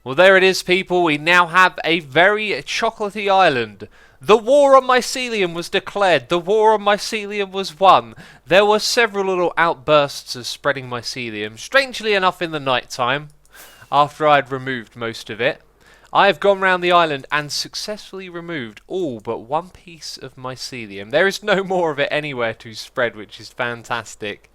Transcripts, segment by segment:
Well, there it is, people. We now have a very chocolatey island. The war on Mycelium was declared. The war on Mycelium was won. There were several little outbursts of spreading mycelium, strangely enough in the night time, after I'd removed most of it. I have gone round the island and successfully removed all but one piece of mycelium. There is no more of it anywhere to spread, which is fantastic.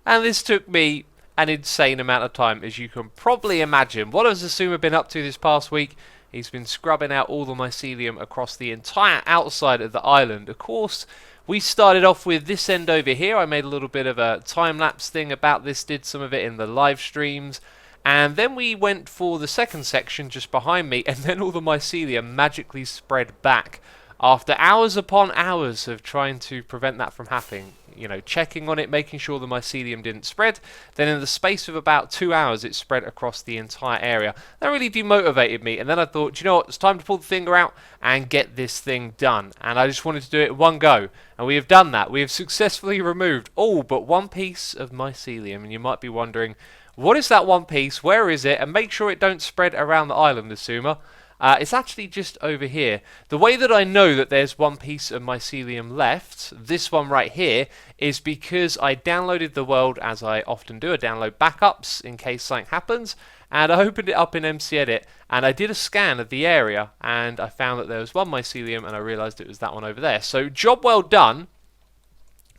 And this took me an insane amount of time, as you can probably imagine. What has Xisuma been up to this past week? He's been scrubbing out all the mycelium across the entire outside of the island. Of course, we started off with this end over here. I made a little bit of a time-lapse thing about this, did some of it in the live streams. And then we went for the second section just behind me, and then all the mycelium magically spread back. After hours upon hours of trying to prevent that from happening, you know, checking on it, making sure the mycelium didn't spread, then in the space of about 2 hours it spread across the entire area. That really demotivated me, and then I thought, you know what, it's time to pull the finger out and get this thing done. And I just wanted to do it in one go, and we have done that. We have successfully removed all but one piece of mycelium, and you might be wondering, what is that one piece, where is it, and make sure it don't spread around the island, Xisuma. It's actually just over here. The way that I know that there's one piece of mycelium left, this one right here, is because I downloaded the world, as I often do. I download backups in case something happens, and I opened it up in MCEdit, and I did a scan of the area, and I found that there was one mycelium, and I realised it was that one over there. So, job well done.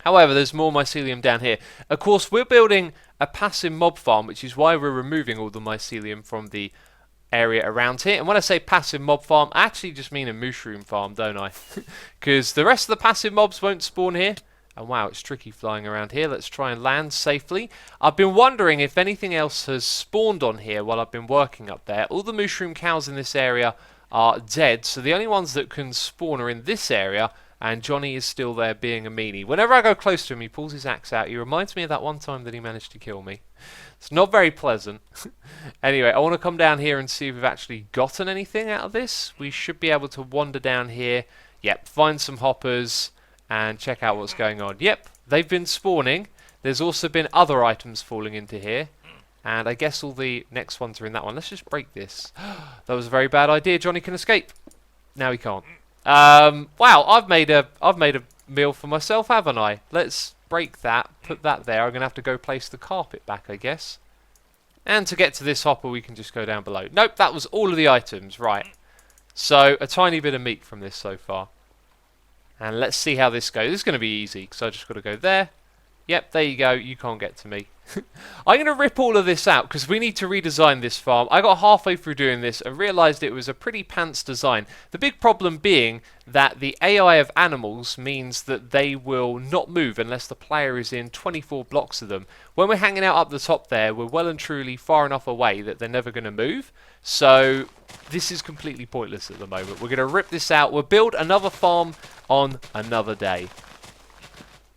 However, there's more mycelium down here. Of course, we're building a passive mob farm, which is why we're removing all the mycelium from the area around here. And when I say passive mob farm, I actually just mean a mushroom farm, don't I? Because the rest of the passive mobs won't spawn here. And wow, it's tricky flying around here. Let's try and land safely. I've been wondering if anything else has spawned on here while I've been working up there. All the mushroom cows in this area are dead, so the only ones that can spawn are in this area, and Johnny is still there being a meanie. Whenever I go close to him, he pulls his axe out. He reminds me of that one time that he managed to kill me. It's not very pleasant. Anyway, I want to come down here and see if we've actually gotten anything out of this. We should be able to wander down here. Yep, find some hoppers and check out what's going on. Yep, they've been spawning. There's also been other items falling into here. And I guess all the next ones are in that one. Let's just break this. That was a very bad idea. Johnny can escape. Now he can't. Wow, I've made a meal for myself, haven't I? Let's break that, put that there. I'm going to have to go place the carpet back, I guess. And to get to this hopper, we can just go down below. Nope, that was all of the items. Right. So, a tiny bit of meat from this so far. And let's see how this goes. This is going to be easy, because I just got to go there. Yep, there you go. You can't get to me. I'm going to rip all of this out because we need to redesign this farm. I got halfway through doing this and realised it was a pretty pants design. The big problem being that the AI of animals means that they will not move unless the player is in 24 blocks of them. When we're hanging out up the top there, we're well and truly far enough away that they're never going to move. So this is completely pointless at the moment. We're going to rip this out. We'll build another farm on another day.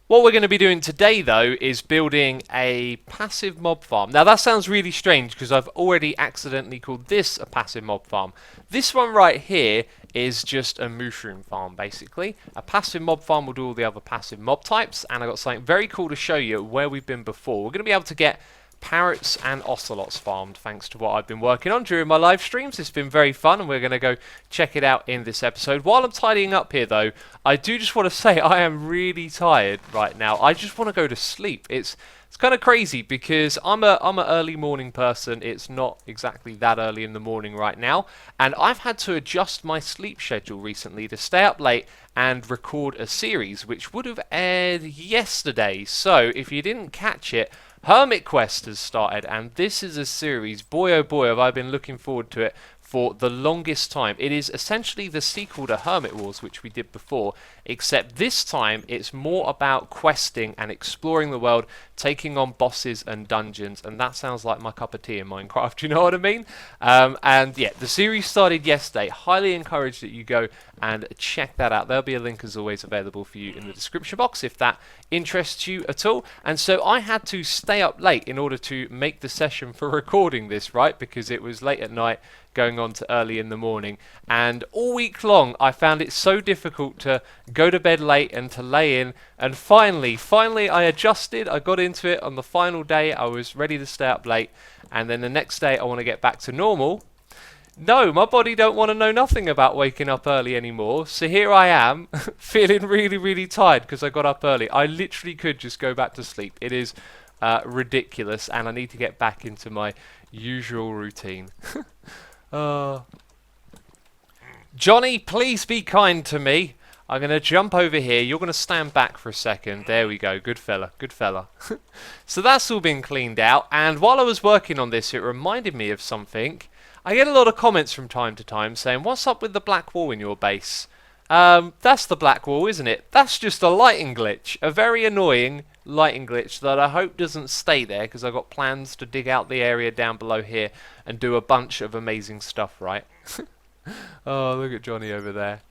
What we're going to be doing today, though, is building a passive mob farm. Now, that sounds really strange because I've already accidentally called this a passive mob farm. This one right here is just a mushroom farm, basically. A passive mob farm will do all the other passive mob types, and I've got something very cool to show you where we've been before. We're going to be able to get parrots and ocelots farmed thanks to what I've been working on during my live streams. It's been very fun, and we're going to go check it out in this episode. While I'm tidying up here, though, I do just want to say I am really tired right now. I just want to go to sleep. It's kind of crazy because I'm a early morning person. It's not exactly that early in the morning right now, and I've had to adjust my sleep schedule recently to stay up late and record a series which would have aired yesterday. So if you didn't catch it, Hermit Quest has started, and this is a series, boy oh boy have I been looking forward to it for the longest time. It is essentially the sequel to Hermit Wars, which we did before, except this time it's more about questing and exploring the world, taking on bosses and dungeons, and that sounds like my cup of tea in Minecraft, do you know what I mean? And yeah, the series started yesterday. Highly encourage that you go and check that out. There'll be a link as always available for you in the description box if that interests you at all. And so I had to stay up late in order to make the session for recording this, right? Because it was late at night going on to early in the morning, and all week long I found it so difficult to go to bed late and to lay in, and finally I adjusted. I got into it on the final day. I was ready to stay up late, and then the next day I want to get back to normal. No, my body don't want to know nothing about waking up early anymore. So here I am, feeling really, really tired because I got up early. I literally could just go back to sleep. It is ridiculous, and I need to get back into my usual routine. uh, Johnny, please be kind to me. I'm going to jump over here. You're going to stand back for a second. There we go. Good fella. Good fella. So that's all been cleaned out. And while I was working on this, it reminded me of something. I get a lot of comments from time to time saying, what's up with the black wall in your base? That's the black wall, isn't it? That's just a lighting glitch. A very annoying lighting glitch that I hope doesn't stay there, because I've got plans to dig out the area down below here and do a bunch of amazing stuff, right? Oh, look at Johnny over there.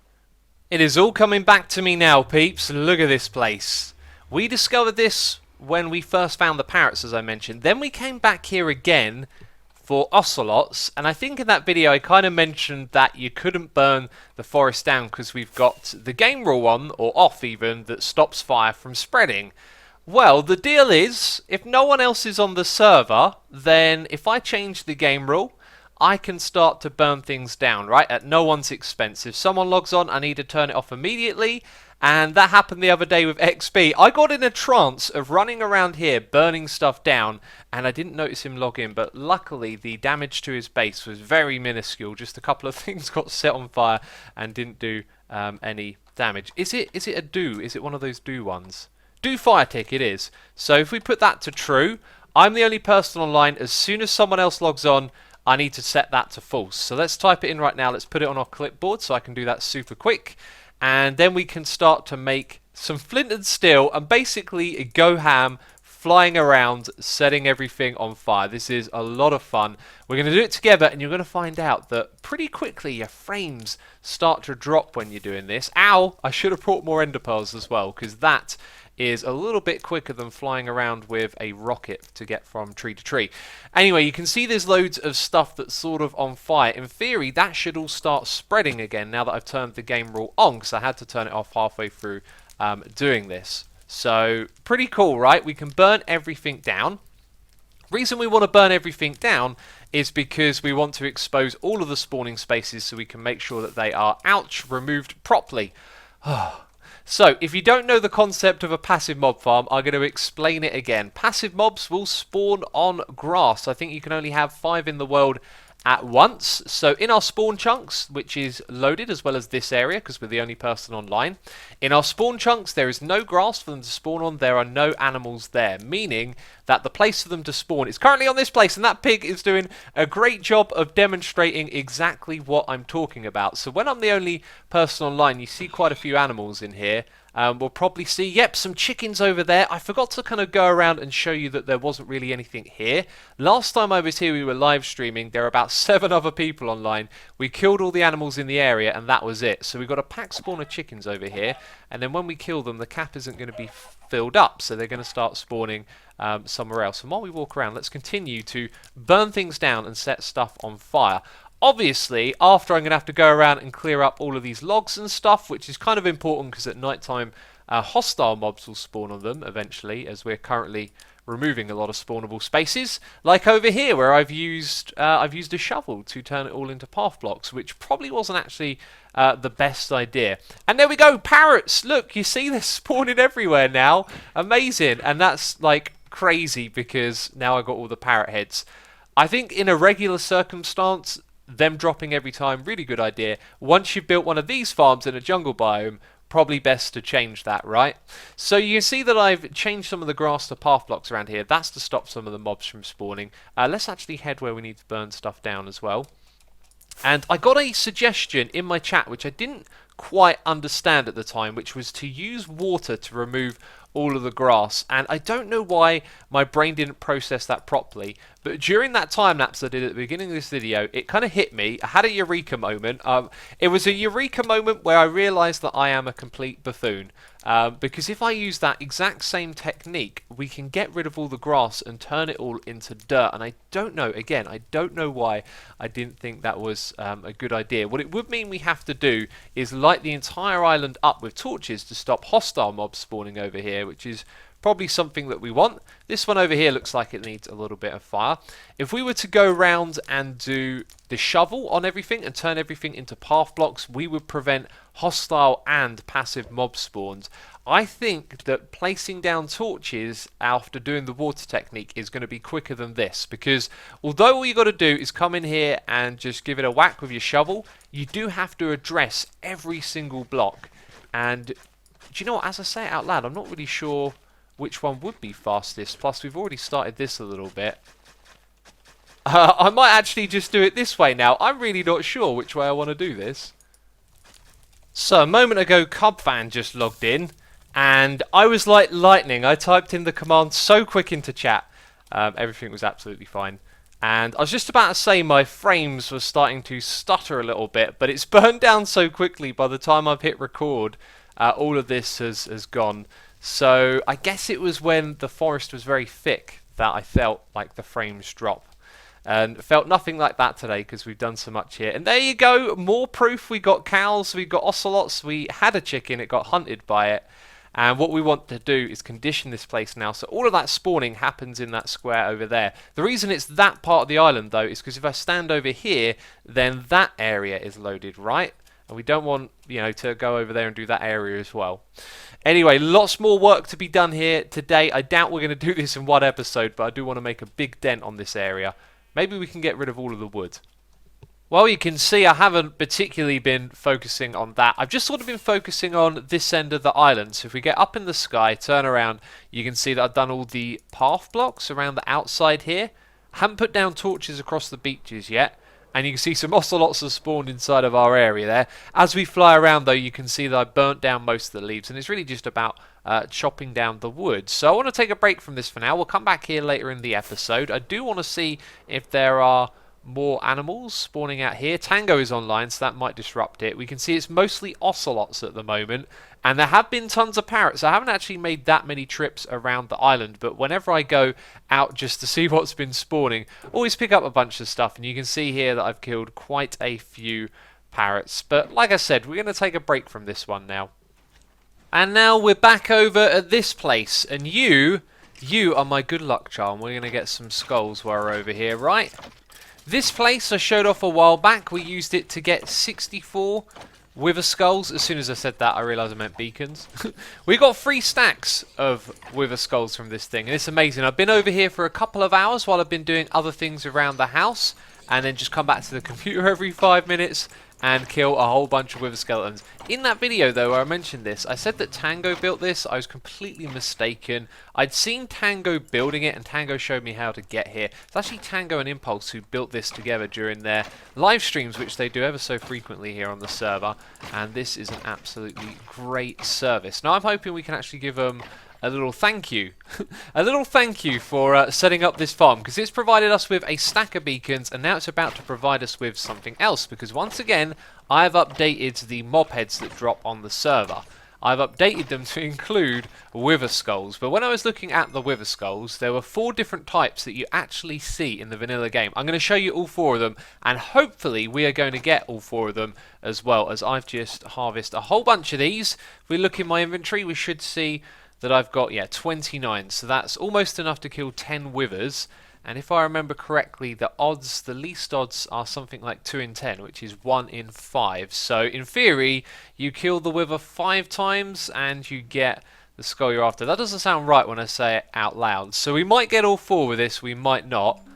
It is all coming back to me now, peeps. Look at this place. We discovered this when we first found the parrots, as I mentioned. Then we came back here again for ocelots, and I think in that video I kind of mentioned that you couldn't burn the forest down because we've got the game rule on, or off even, that stops fire from spreading. Well, the deal is, if no one else is on the server, then if I change the game rule, I can start to burn things down, right, at no one's expense. If someone logs on, I need to turn it off immediately, and that happened the other day with XB. I got in a trance of running around here, burning stuff down, and I didn't notice him log in, but luckily the damage to his base was very minuscule. Just a couple of things got set on fire and didn't do any damage. Is it a do? Is it one of those do ones? Do fire tick, it is. So if we put that to true, I'm the only person online. As soon as someone else logs on, I need to set that to false. So let's type it in right now. Let's put it on our clipboard so I can do that super quick. And then we can start to make some flint and steel and basically go ham, flying around, setting everything on fire. This is a lot of fun. We're going to do it together, and you're going to find out that pretty quickly your frames start to drop when you're doing this. Ow! I should have brought more ender pearls as well, because that is a little bit quicker than flying around with a rocket to get from tree to tree. Anyway, you can see there's loads of stuff that's sort of on fire. In theory, that should all start spreading again now that I've turned the game rule on, because I had to turn it off halfway through doing this. So, pretty cool, right? We can burn everything down. Reason we want to burn everything down is because we want to expose all of the spawning spaces so we can make sure that they are, ouch, removed properly. So, if you don't know the concept of a passive mob farm, I'm going to explain it again. Passive mobs will spawn on grass. I think you can only have 5 in the world at once. So in our spawn chunks, which is loaded as well as this area because we're the only person online, in our spawn chunks there is no grass for them to spawn on. There are no animals there, meaning that the place for them to spawn is currently on this place, and that pig is doing a great job of demonstrating exactly what I'm talking about. So when I'm the only person online, you see quite a few animals in here. We'll probably see, yep, some chickens over there. I forgot to kind of go around and show you that there wasn't really anything here. Last time I was here, we were live streaming. There were about 7 other people online. We killed all the animals in the area, and that was it. So we've got a pack spawn of chickens over here, and then when we kill them, the cap isn't going to be filled up, so they're going to start spawning somewhere else. And while we walk around, let's continue to burn things down and set stuff on fire. Obviously, after I'm going to have to go around and clear up all of these logs and stuff, which is kind of important because at night time hostile mobs will spawn on them eventually, as we're currently removing a lot of spawnable spaces, like over here where I've used a shovel to turn it all into path blocks, which probably wasn't actually the best idea. And there we go, parrots! Look, you see they're spawning everywhere now. Amazing. And that's like crazy because now I've got all the parrot heads. I think in a regular circumstance, them dropping every time, really good idea. Once you've built one of these farms in a jungle biome, probably best to change that, right? So you can see that I've changed some of the grass to path blocks around here. That's to stop some of the mobs from spawning. Let's actually head where we need to burn stuff down as well. And I got a suggestion in my chat, which I didn't quite understand at the time, which was to use water to remove all of the grass, and I don't know why my brain didn't process that properly, but during that time lapse I did at the beginning of this video, it kind of hit me. I had a eureka moment. It was a eureka moment where I realised that I am a complete buffoon, because if I use that exact same technique, we can get rid of all the grass and turn it all into dirt, and I don't know, again, I don't know why I didn't think that was a good idea. What it would mean we have to do is light the entire island up with torches to stop hostile mobs spawning over here, which is Probably something that we want. This one over here looks like it needs a little bit of fire. If we were to go around and do the shovel on everything and turn everything into path blocks, we would prevent hostile and passive mob spawns. I think that placing down torches after doing the water technique is going to be quicker than this, because although all you got to do is come in here and just give it a whack with your shovel, you do have to address every single block. And do you know what, as I say it out loud, I'm not really sure which one would be fastest. Plus, we've already started this a little bit. I might actually just do it this way now. I'm really not sure which way I want to do this. So, a moment ago, CubFan just logged in, and I was like lightning. I typed in the command so quick into chat. Everything was absolutely fine. And I was just about to say my frames were starting to stutter a little bit, but it's burned down so quickly by the time I've hit record. All of this has gone. So I guess it was when the forest was very thick that I felt like the frames drop. And felt nothing like that today because we've done so much here. And there you go, more proof. We got cows, we got ocelots, we had a chicken, it got hunted by it. And what we want to do is condition this place now so all of that spawning happens in that square over there. The reason it's that part of the island though is because if I stand over here, then that area is loaded, right? And we don't want, you know, to go over there and do that area as well. Anyway, lots more work to be done here today. I doubt we're going to do this in one episode, but I do want to make a big dent on this area. Maybe we can get rid of all of the wood. Well, you can see I haven't particularly been focusing on that. I've just sort of been focusing on this end of the island. So if we get up in the sky, turn around, you can see that I've done all the path blocks around the outside here. I haven't put down torches across the beaches yet. And you can see some ocelots have spawned inside of our area there. As we fly around, though, you can see that I've burnt down most of the leaves. And it's really just about chopping down the wood. So I want to take a break from this for now. We'll come back here later in the episode. I do want to see if there are more animals spawning out here. Tango is online, so that might disrupt it. We can see it's mostly ocelots at the moment. And there have been tons of parrots. I haven't actually made that many trips around the island, but whenever I go out just to see what's been spawning, always pick up a bunch of stuff. And you can see here that I've killed quite a few parrots. But like I said, we're going to take a break from this one now. And now we're back over at this place. And you are my good luck charm. We're going to get some skulls while we're over here, right? This place I showed off a while back. We used it to get 64 wither skulls. As soon as I said that, I realised I meant beacons. We got 3 stacks of wither skulls from this thing, and it's amazing. I've been over here for a couple of hours while I've been doing other things around the house, and then just come back to the computer every 5 minutes and kill a whole bunch of wither skeletons. In that video, though, where I mentioned this, I said that Tango built this. I was completely mistaken. I'd seen Tango building it, and Tango showed me how to get here. It's actually Tango and Impulse who built this together during their live streams, which they do ever so frequently here on the server. And this is an absolutely great service. Now, I'm hoping we can actually give them a little thank you. A little thank you for setting up this farm, because it's provided us with a stack of beacons, and now it's about to provide us with something else, because once again I've updated the mob heads that drop on the server. I've updated them to include wither skulls, but when I was looking at the wither skulls, there were 4 different types that you actually see in the vanilla game. I'm going to show you all 4 of them, and hopefully we are going to get all 4 of them as well, as I've just harvested a whole bunch of these. If we look in my inventory, we should see that I've got, 29, so that's almost enough to kill 10 withers. And if I remember correctly, the least odds are something like 2 in 10, which is 1 in 5. So in theory, you kill the wither 5 times and you get the skull you're after. That doesn't sound right when I say it out loud. So we might get all 4 with this, we might not.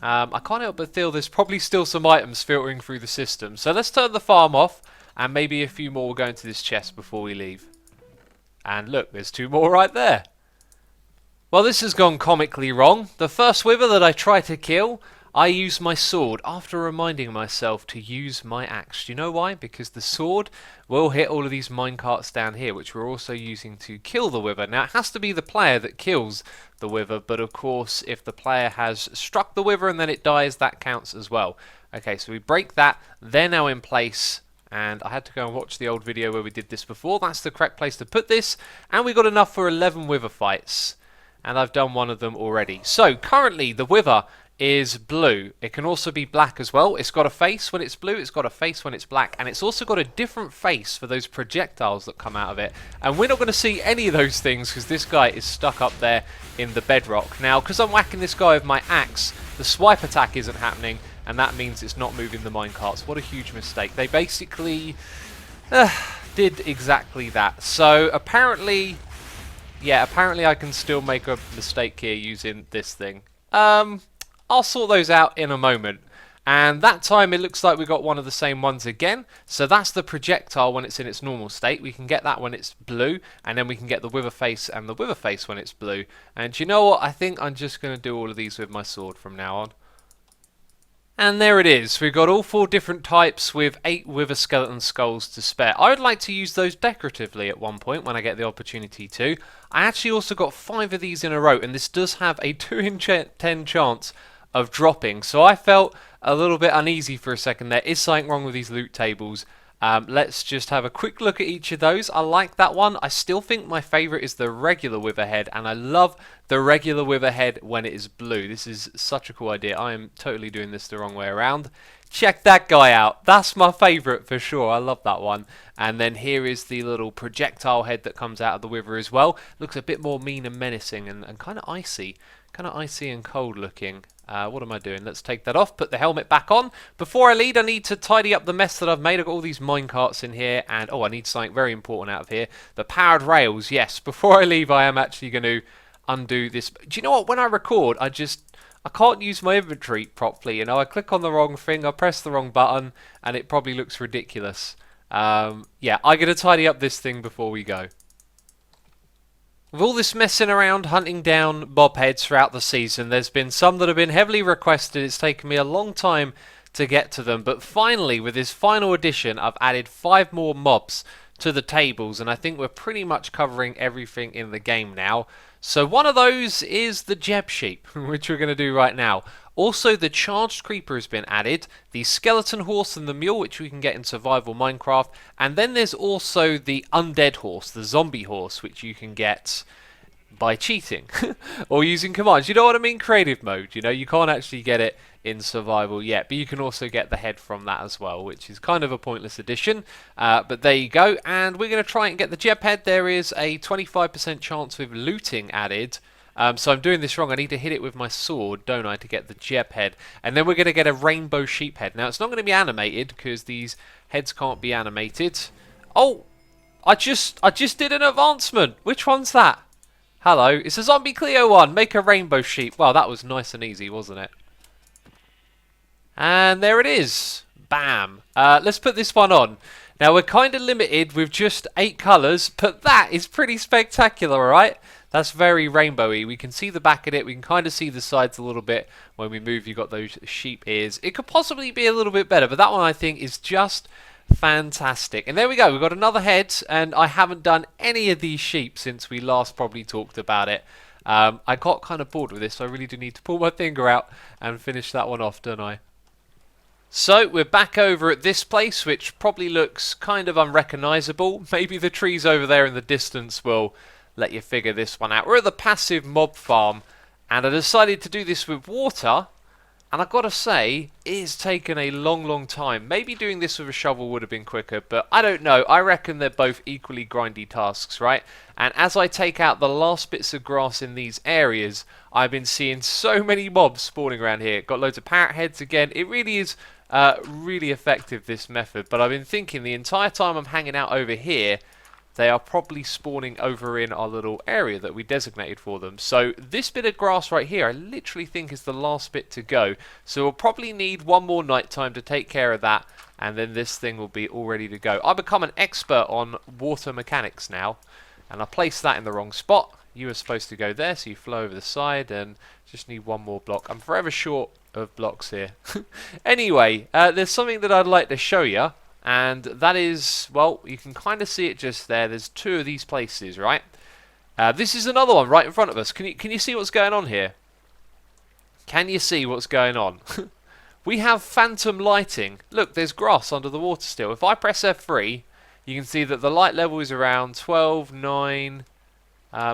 I can't help but feel there's probably still some items filtering through the system. So let's turn the farm off, and maybe a few more will go into this chest before we leave. And look, there's 2 more right there. Well, this has gone comically wrong. The first wither that I try to kill, I use my sword after reminding myself to use my axe. Do you know why? Because the sword will hit all of these minecarts down here, which we're also using to kill the wither. Now, it has to be the player that kills the wither, but of course, if the player has struck the wither and then it dies, that counts as well. Okay, so we break that. They're now in place. And I had to go and watch the old video where we did this before. That's the correct place to put this. And we got enough for 11 wither fights. And I've done one of them already. So currently the wither is blue. It can also be black as well. It's got a face when it's blue, it's got a face when it's black, and it's also got a different face for those projectiles that come out of it. And we're not going to see any of those things because this guy is stuck up there in the bedrock. Now, because I'm whacking this guy with my axe, the swipe attack isn't happening, and that means it's not moving the minecarts. What a huge mistake. They basically did exactly that. So apparently, yeah, apparently I can still make a mistake here using this thing. I'll sort those out in a moment. And that time it looks like we got one of the same ones again. So that's the projectile when it's in its normal state. We can get that when it's blue, and then we can get the wither face and the wither face when it's blue. And you know what? I think I'm just going to do all of these with my sword from now on. And there it is. We've got all 4 different types with 8 wither skeleton skulls to spare. I would like to use those decoratively at one point when I get the opportunity to. I actually also got 5 of these in a row, and this does have a 2 in 10 chance of dropping, so I felt a little bit uneasy for a second. There is something wrong with these loot tables. Let's just have a quick look at each of those. I like that one. I still think my favourite is the regular wither head, and I love the regular wither head when it is blue. This is such a cool idea. I am totally doing this the wrong way around. Check that guy out. That's my favourite for sure. I love that one. And then here is the little projectile head that comes out of the wither as well. Looks a bit more mean and menacing and kind of icy. Kind of icy and cold looking. What am I doing? Let's take that off, put the helmet back on. Before I leave, I need to tidy up the mess that I've made. I've got all these minecarts in here, and oh, I need something very important out of here. The powered rails, yes. Before I leave, I am actually going to undo this. Do you know what? When I record, I can't use my inventory properly. You know, I click on the wrong thing, I press the wrong button, and it probably looks ridiculous. Yeah, I'm going to tidy up this thing before we go. With all this messing around hunting down mob heads throughout the season, there's been some that have been heavily requested. It's taken me a long time to get to them, but finally with this final edition I've added 5 more mobs to the tables, and I think we're pretty much covering everything in the game now. So one of those is the Jeb Sheep, which we're going to do right now. Also, the Charged Creeper has been added, the Skeleton Horse and the Mule, which we can get in Survival Minecraft, and then there's also the Undead Horse, the Zombie Horse, which you can get by cheating or using commands. You know what I mean? Creative mode, you know, you can't actually get it in Survival yet, but you can also get the head from that as well, which is kind of a pointless addition, but there you go. And we're going to try and get the Jeb head. There is a 25% chance with looting added. So I'm doing this wrong. I need to hit it with my sword, don't I, to get the Jeb head. And then we're going to get a rainbow sheep head. Now, it's not going to be animated because these heads can't be animated. Oh, I just did an advancement. Which one's that? Hello, it's a Zombie Cleo one. Make a rainbow sheep. Well, that was nice and easy, wasn't it? And there it is. Bam. Let's put this one on. Now, we're kind of limited with just 8 colours, but that is pretty spectacular, right? That's very rainbowy. We can see the back of it. We can kind of see the sides a little bit. When we move, you've got those sheep ears. It could possibly be a little bit better, but that one I think is just fantastic. And there we go. We've got another head, and I haven't done any of these sheep since we last probably talked about it. I got kind of bored with this, so I really do need to pull my finger out and finish that one off, don't I? So we're back over at this place, which probably looks kind of unrecognisable. Maybe the trees over there in the distance will let you figure this one out. We're at the passive mob farm, and I decided to do this with water, and I've got to say, it has taken a long time. Maybe doing this with a shovel would have been quicker, but I don't know. I reckon they're both equally grindy tasks, right? And as I take out the last bits of grass in these areas, I've been seeing so many mobs spawning around here. Got loads of parrot heads again. It really is really effective, this method, but I've been thinking the entire time I'm hanging out over here, they are probably spawning over in our little area that we designated for them. So this bit of grass right here, I literally think is the last bit to go. So we'll probably need one more night time to take care of that, and then this thing will be all ready to go. I've become an expert on water mechanics now, and I placed that in the wrong spot. You were supposed to go there, so you flow over the side, and just need one more block. I'm forever short of blocks here. Anyway, there's something that I'd like to show you. And that is, well, you can kind of see it just there. There's 2 of these places, right? This is another one right in front of us. Can you see what's going on here? Can you see what's going on? We have phantom lighting. Look, there's grass under the water still. If I press F3, you can see that the light level is around 12, 9,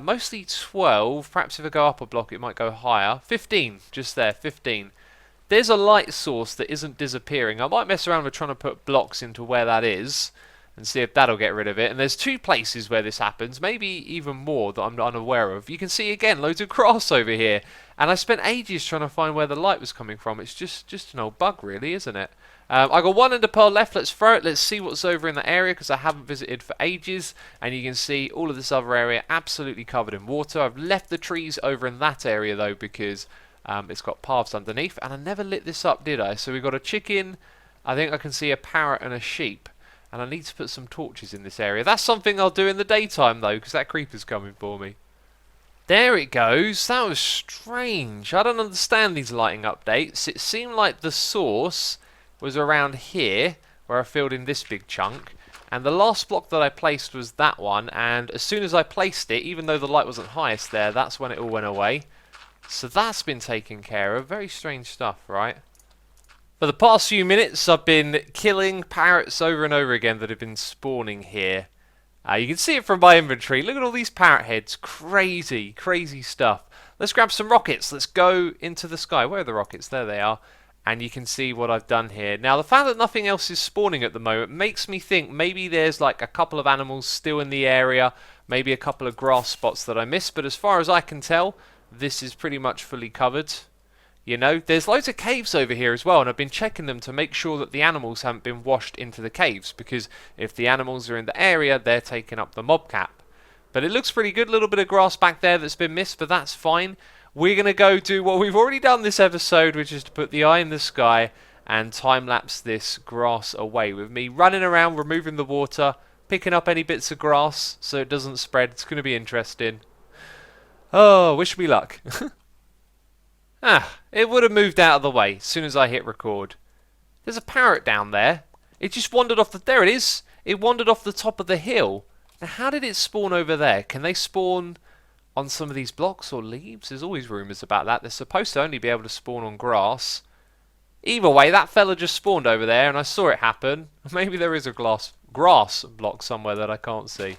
mostly 12. Perhaps if I go up a block, it might go higher. 15, just there, 15. there's a light source that isn't disappearing. I might mess around with trying to put blocks into where that is and see if that'll get rid of it. And there's 2 places where this happens, maybe even more that I'm unaware of. You can see again loads of grass over here, and I spent ages trying to find where the light was coming from. It's just an old bug really, isn't it? I got 1 ender pearl left. Let's throw it. Let's see what's over in that area because I haven't visited for ages. And you can see all of this other area absolutely covered in water. I've left the trees over in that area though because it's got paths underneath. And I never lit this up, did I? So we've got a chicken. I think I can see a parrot and a sheep. And I need to put some torches in this area. That's something I'll do in the daytime though because that creeper's coming for me. There it goes. That was strange. I don't understand these lighting updates. It seemed like the source was around here where I filled in this big chunk, and the last block that I placed was that one, and as soon as I placed it, even though the light wasn't highest there, that's when it all went away. So that's been taken care of. Very strange stuff, right? For the past few minutes I've been killing parrots over and over again that have been spawning here. You can see it from my inventory. Look at all these parrot heads. Crazy, crazy stuff. Let's grab some rockets. Let's go into the sky. Where are the rockets? There they are. And you can see what I've done here. Now, the fact that nothing else is spawning at the moment makes me think maybe there's like a couple of animals still in the area, maybe a couple of grass spots that I missed, but as far as I can tell, this is pretty much fully covered. You know, there's loads of caves over here as well, and I've been checking them to make sure that the animals haven't been washed into the caves, because if the animals are in the area, they're taking up the mob cap. But it looks pretty good. A little bit of grass back there that's been missed, but that's fine. We're going to go do what we've already done this episode, which is to put the eye in the sky and time-lapse this grass away with me running around, removing the water, picking up any bits of grass so it doesn't spread. It's going to be interesting. Oh, wish me luck. It would have moved out of the way as soon as I hit record. There's a parrot down there. It just wandered off the... There it is. It wandered off the top of the hill. Now, how did it spawn over there? Can they spawn on some of these blocks or leaves? There's always rumours about that. They're supposed to only be able to spawn on grass. Either way, that fella just spawned over there and I saw it happen. Maybe there is a grass block somewhere that I can't see.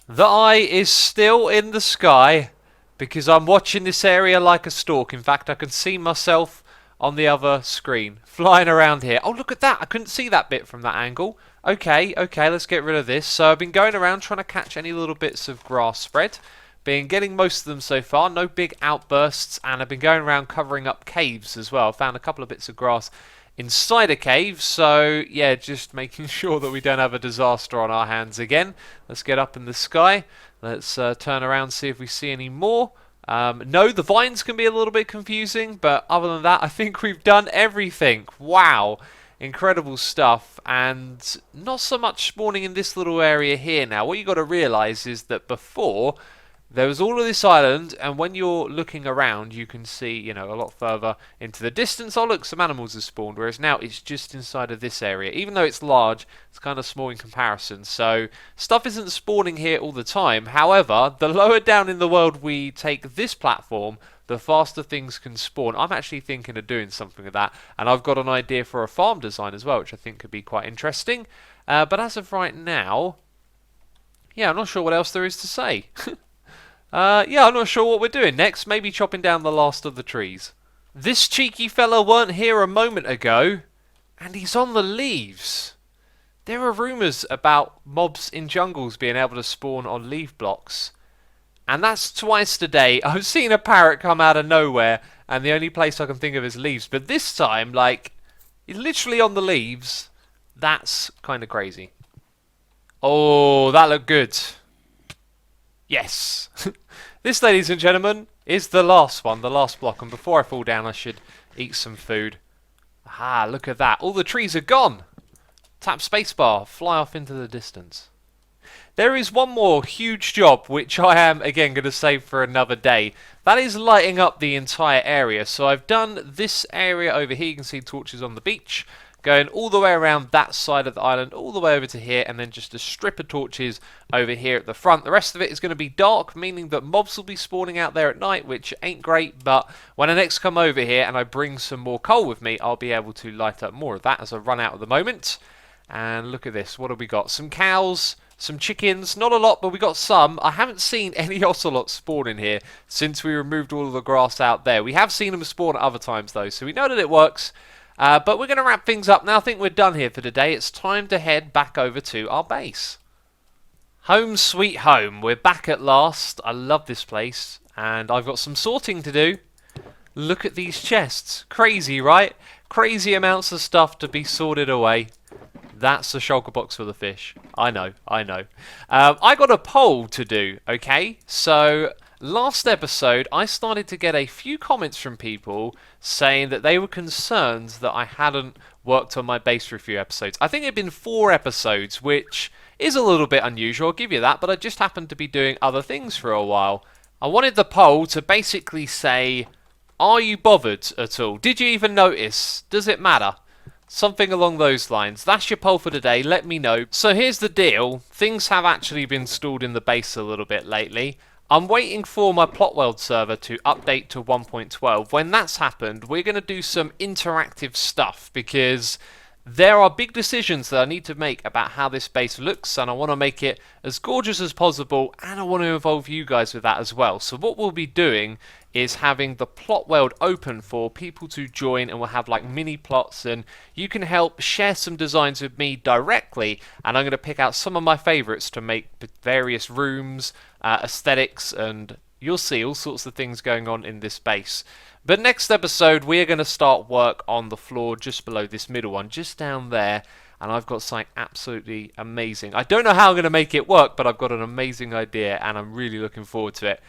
The eye is still in the sky because I'm watching this area like a stork. In fact, I can see myself on the other screen flying around here. Oh, look at that. I couldn't see that bit from that angle. Okay, let's get rid of this. So I've been going around trying to catch any little bits of grass spread. Been getting most of them so far. No big outbursts. And I've been going around covering up caves as well. Found a couple of bits of grass inside a cave, so yeah, just making sure that we don't have a disaster on our hands again. Let's get up in the sky. Let's turn around, see if we see any more. No, the vines can be a little bit confusing, but other than that, I think we've done everything. Wow, incredible stuff, and not so much spawning in this little area here now. What you got to realise is that before, there was all of this island, and when you're looking around, you can see, you know, a lot further into the distance. Oh, look, some animals have spawned, whereas now it's just inside of this area. Even though it's large, it's kind of small in comparison. So, stuff isn't spawning here all the time. However, the lower down in the world we take this platform, the faster things can spawn. I'm actually thinking of doing something with that, and I've got an idea for a farm design as well, which I think could be quite interesting. But as of right now, yeah, I'm not sure what else there is to say. Yeah, I'm not sure what we're doing next. Maybe chopping down the last of the trees. This cheeky fella weren't here a moment ago, and he's on the leaves. There are rumours about mobs in jungles being able to spawn on leaf blocks. And that's twice today. I've seen a parrot come out of nowhere, and the only place I can think of is leaves. But this time, like, he's literally on the leaves. That's kind of crazy. Oh, that looked good. Yes. This, ladies and gentlemen, is the last one, the last block. And before I fall down, I should eat some food. Ah, look at that. All the trees are gone. Tap spacebar, fly off into the distance. There is one more huge job, which I am, again, going to save for another day. That is lighting up the entire area. So I've done this area over here. You can see torches on the beach, going all the way around that side of the island, all the way over to here, and then just a strip of torches over here at the front. The rest of it is going to be dark, meaning that mobs will be spawning out there at night, which ain't great, but when I next come over here and I bring some more coal with me, I'll be able to light up more of that as I run out at the moment. And look at this, what have we got? Some cows, some chickens, not a lot, but we got some. I haven't seen any ocelots spawn in here since we removed all of the grass out there. We have seen them spawn at other times though, so we know that it works. But we're going to wrap things up now. I think we're done here for today. It's time to head back over to our base. Home sweet home. We're back at last. I love this place. And I've got some sorting to do. Look at these chests. Crazy, right? Crazy amounts of stuff to be sorted away. That's the shulker box for the fish. I know, I know. I got a poll to do, okay? So, last episode, I started to get a few comments from people saying that they were concerned that I hadn't worked on my base for a few episodes. I think it had been 4 episodes, which is a little bit unusual, I'll give you that, but I just happened to be doing other things for a while. I wanted the poll to basically say, are you bothered at all? Did you even notice? Does it matter? Something along those lines. That's your poll for today. Let me know. So here's the deal. Things have actually been stalled in the base a little bit lately. I'm waiting for my plot world server to update to 1.12. When that's happened, we're going to do some interactive stuff because there are big decisions that I need to make about how this base looks, and I want to make it as gorgeous as possible, and I want to involve you guys with that as well. So what we'll be doing is having the plot world open for people to join, and we'll have like mini plots, and you can help share some designs with me directly, and I'm going to pick out some of my favorites to make various rooms, aesthetics, and you'll see all sorts of things going on in this base. But next episode, we're going to start work on the floor just below this middle one, just down there. And I've got something absolutely amazing. I don't know how I'm going to make it work, but I've got an amazing idea, and I'm really looking forward to it.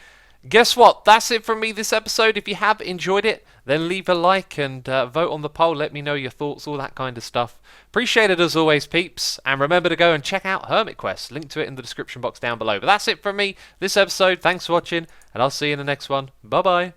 Guess what? That's it from me this episode. If you have enjoyed it, then leave a like and vote on the poll. Let me know your thoughts, all that kind of stuff. Appreciate it as always, peeps. And remember to go and check out Hermitcraft. Link to it in the description box down below. But that's it from me this episode. Thanks for watching, and I'll see you in the next one. Bye-bye.